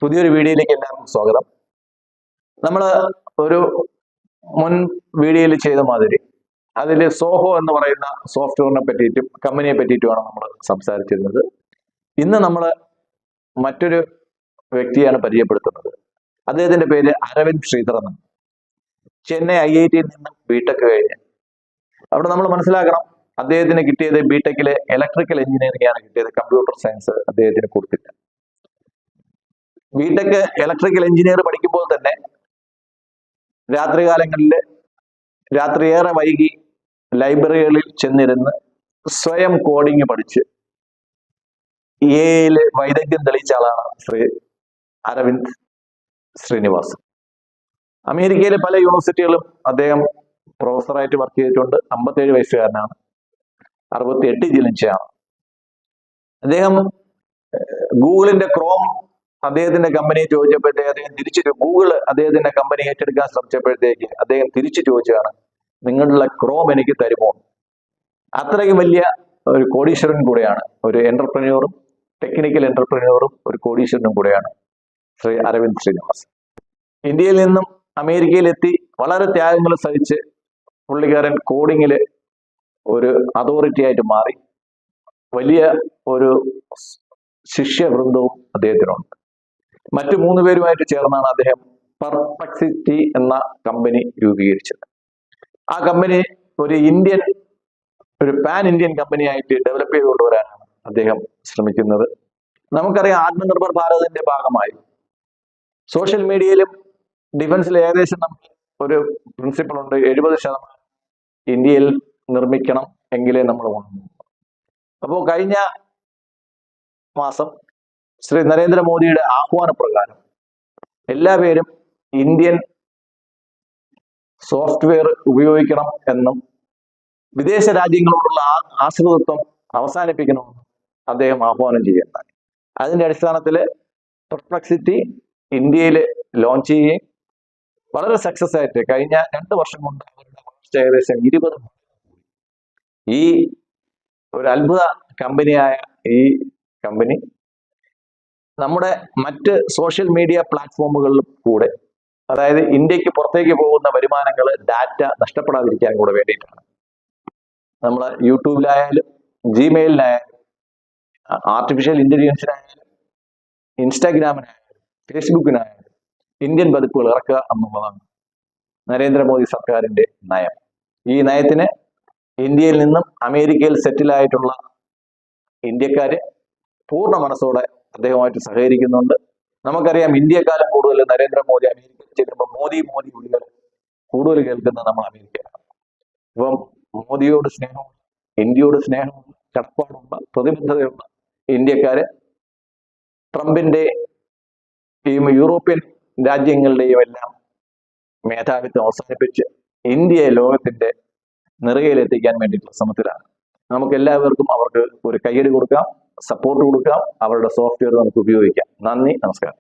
പുതിയൊരു വീഡിയോയിലേക്ക് എല്ലാവർക്കും സ്വാഗതം. നമ്മൾ ഒരു മുൻ വീഡിയോയിൽ ചെയ്ത മാതിരി അതിൽ സോഹോ എന്ന് പറയുന്ന സോഫ്റ്റ്വെയറിനെ പറ്റിയിട്ടും കമ്പനിയെ പറ്റിയിട്ടുമാണ് നമ്മൾ സംസാരിച്ചിരുന്നത്. ഇന്ന് നമ്മൾ മറ്റൊരു വ്യക്തിയാണ് പരിചയപ്പെടുത്തുന്നത്. അദ്ദേഹത്തിന്റെ പേര് അരവിന്ദ് ശ്രീധർ എന്നാണ്. ചെന്നൈ IIT നിന്നും ബിടെക് കഴിഞ്ഞ് അവിടെ നമ്മൾ മനസ്സിലാക്കണം, അദ്ദേഹത്തിന് കിട്ടിയത് ബിടെക്കിലെ ഇലക്ട്രിക്കൽ എഞ്ചിനീയറിംഗ് ആണ് കിട്ടിയത്. കമ്പ്യൂട്ടർ സയൻസ് അദ്ദേഹത്തിന് കൊടുത്തില്ല. ബിടെക് ഇലക്ട്രിക്കൽ എഞ്ചിനീയർ പഠിക്കുമ്പോൾ തന്നെ രാത്രികാലങ്ങളിൽ രാത്രിയേറെ വൈകി ലൈബ്രറികളിൽ ചെന്നിരുന്ന് സ്വയം കോഡിങ് പഠിച്ച് എയിൽ വൈദഗ്ധ്യം തെളിയിച്ച ആളാണ് ശ്രീ അരവിന്ദ് ശ്രീനിവാസ്. അമേരിക്കയിലെ പല യൂണിവേഴ്സിറ്റികളും അദ്ദേഹം പ്രൊഫസറായിട്ട് വർക്ക് ചെയ്തിട്ടുണ്ട്. 57 വയസ്സുകാരനാണ്. 68 ജനിച്ചയാണ്. അദ്ദേഹം ഗൂഗിളിന്റെ ക്രോം അദ്ദേഹത്തിന്റെ കമ്പനിയെ ചോദിച്ചപ്പോഴത്തേക്ക് അദ്ദേഹം തിരിച്ചു ഗൂഗിൾ അദ്ദേഹത്തിന്റെ കമ്പനി ഏറ്റെടുക്കാൻ ശ്രമിച്ചപ്പോഴത്തേക്ക് അദ്ദേഹം തിരിച്ചു ചോദിച്ചതാണ്, നിങ്ങളുടെ ക്രോം എനിക്ക് തരുമോ? അത്രയ്ക്കും വലിയ ഒരു കോടീശ്വരൻ കൂടെയാണ്, ഒരു എന്റർപ്രന്യൂറും ടെക്നിക്കൽ എന്റർപ്രന്യൂറും ഒരു കോടീശ്വരനും കൂടെയാണ് ശ്രീ അരവിന്ദ് ശ്രീനിവാസ്. ഇന്ത്യയിൽ നിന്നും അമേരിക്കയിലെത്തി വളരെ ത്യാഗങ്ങൾ സഹിച്ച് പുള്ളിക്കാരൻ കോഡിങ്ങില് ഒരു അതോറിറ്റി ആയിട്ട് മാറി. വലിയ ഒരു ശിഷ്യവൃന്ദവും അദ്ദേഹത്തിനുണ്ട്. മറ്റു 3 പേരുമായിട്ട് ചേർന്നാണ് അദ്ദേഹം പെർപ്ലക്സിറ്റി എന്ന കമ്പനി രൂപീകരിച്ചത്. ആ കമ്പനി ഒരു പാൻ ഇന്ത്യൻ കമ്പനിയായിട്ട് ഡെവലപ്പ് ചെയ്ത് കൊണ്ടുവരാനാണ് അദ്ദേഹം ശ്രമിക്കുന്നത്. നമുക്കറിയാം, ആത്മനിർഭർ ഭാരതിന്റെ ഭാഗമായി സോഷ്യൽ മീഡിയയിലും ഡിഫൻസിലും ഏകദേശം നമുക്ക് ഒരു പ്രിൻസിപ്പിൾ ഉണ്ട്, 70% ഇന്ത്യയിൽ നിർമ്മിക്കണം എങ്കിലേ നമ്മൾ വാങ്ങൂ. അപ്പോൾ കഴിഞ്ഞ മാസം ശ്രീ നരേന്ദ്രമോദിയുടെ ആഹ്വാനപ്രകാരം എല്ലാവരും ഇന്ത്യൻ സോഫ്റ്റ്വെയർ ഉപയോഗിക്കണം എന്നും വിദേശ രാജ്യങ്ങളോടുള്ള ആശ്രിതത്വം അവസാനിപ്പിക്കണമെന്നും അദ്ദേഹം ആഹ്വാനം ചെയ്യുന്നതാണ്. അതിന്റെ അടിസ്ഥാനത്തിൽ പെർപ്ലക്സിറ്റി ഇന്ത്യയിൽ ലോഞ്ച് ചെയ്യുകയും വളരെ സക്സസ് ആയിട്ട് കഴിഞ്ഞ 2 വർഷം കൊണ്ട് അവരുടെ വളർച്ച ഏകദേശം 20. ഈ ഒരു അത്ഭുത കമ്പനിയായ ഈ കമ്പനി നമ്മുടെ മറ്റ് സോഷ്യൽ മീഡിയ പ്ലാറ്റ്ഫോമുകളിലും കൂടെ, അതായത് ഇന്ത്യക്ക് പുറത്തേക്ക് പോകുന്ന വരുമാനങ്ങൾ ഡാറ്റ നഷ്ടപ്പെടാതിരിക്കാൻ കൂടെ വേണ്ടിയിട്ടാണ്. നമ്മൾ യൂട്യൂബിലായാലും ജിമെയിലിനായാലും ആർട്ടിഫിഷ്യൽ ഇന്റലിജൻസിനായാലും ഇൻസ്റ്റാഗ്രാമിനായാലും ഫേസ്ബുക്കിനായാലും ഇന്ത്യൻ പതിപ്പുകൾ ഇറക്കുക എന്നുള്ളതാണ് നരേന്ദ്രമോദി സർക്കാരിന്റെ നയം. ഈ നയത്തിന് ഇന്ത്യയിൽ നിന്നും അമേരിക്കയിൽ സെറ്റിലായിട്ടുള്ള ഇന്ത്യക്കാര് പൂർണ്ണ മനസ്സോടെ അദ്ദേഹവുമായിട്ട് സഹകരിക്കുന്നുണ്ട്. നമുക്കറിയാം, ഇന്ത്യക്കാലം കൂടുതൽ നരേന്ദ്രമോദി അമേരിക്കയിൽ ചെല്ലുമ്പോൾ മോദി വിളികൾ കൂടുതൽ കേൾക്കുന്നത് നമ്മൾ അമേരിക്കയിലാണ്. ഇപ്പം മോദിയോട് സ്നേഹമുള്ള, ഇന്ത്യയോട് സ്നേഹമുള്ള, കടപ്പാടുള്ള, പ്രതിബദ്ധതയുള്ള ഇന്ത്യക്കാര് ട്രംപിന്റെ യൂറോപ്യൻ രാജ്യങ്ങളുടെയും എല്ലാം മേധാവിത്വം അവസാനിപ്പിച്ച് ഇന്ത്യയെ ലോകത്തിന്റെ നെറുകയിലെത്തിക്കാൻ വേണ്ടിയിട്ടുള്ള ശ്രമത്തിലാണ്. നമുക്ക് എല്ലാവർക്കും അവർക്ക് ഒരു കയ്യടി കൊടുക്കാം, സപ്പോർട്ട് കൊടുക്കാം, അവരുടെ സോഫ്റ്റ്വെയർ നമുക്ക് ഉപയോഗിക്കാം. നന്ദി, നമസ്കാരം.